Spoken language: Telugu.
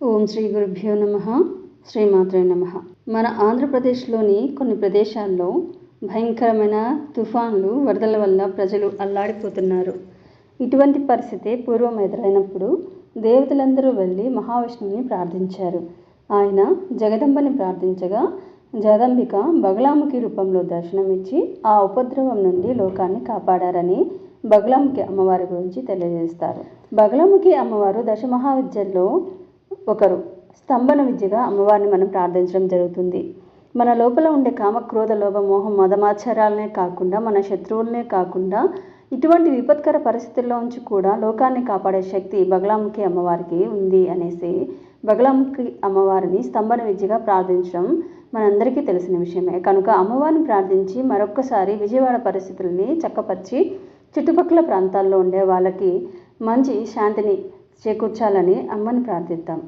ఓం శ్రీ గురుభ్యో నమః. శ్రీమాత్రే నమః. మన ఆంధ్రప్రదేశ్లోని కొన్ని ప్రదేశాల్లో భయంకరమైన తుఫాన్లు, వరదల వల్ల ప్రజలు అల్లాడిపోతున్నారు. ఇటువంటి పరిస్థితి పూర్వం ఎదురైనప్పుడు దేవతలందరూ వెళ్ళి మహావిష్ణువుని ప్రార్థించారు. ఆయన జగదంబని ప్రార్థించగా జగదంబిక బగలాముఖి రూపంలో దర్శనమిచ్చి ఆ ఉపద్రవం నుండి లోకాన్ని కాపాడారని బగలాముఖి అమ్మవారి గురించి తెలియజేస్తారు. బగలాముఖి అమ్మవారు దశమహావిద్యల్లో ఒకరు. స్తంభన విద్యగా అమ్మవారిని మనం ప్రార్థించడం జరుగుతుంది. మన లోపల ఉండే కామ, క్రోధ, లోభ, మోహం, మదమాచారాలనే కాకుండా మన శత్రువులనే కాకుండా ఇటువంటి విపత్కర పరిస్థితుల్లో ఉంచి కూడా లోకాన్ని కాపాడే శక్తి బగలాముఖి అమ్మవారికి ఉంది అనేసి బగలాముఖి అమ్మవారిని స్తంభన విద్యగా ప్రార్థించడం మనందరికీ తెలిసిన విషయమే. కనుక అమ్మవారిని ప్రార్థించి మరొక్కసారి విజయవాడ పరిస్థితుల్ని చక్కపరిచి చుట్టుపక్కల ప్రాంతాల్లో ఉండే వాళ్ళకి మంచి శాంతిని చేకూర్చాలని అమ్మని ప్రార్థిద్దాం.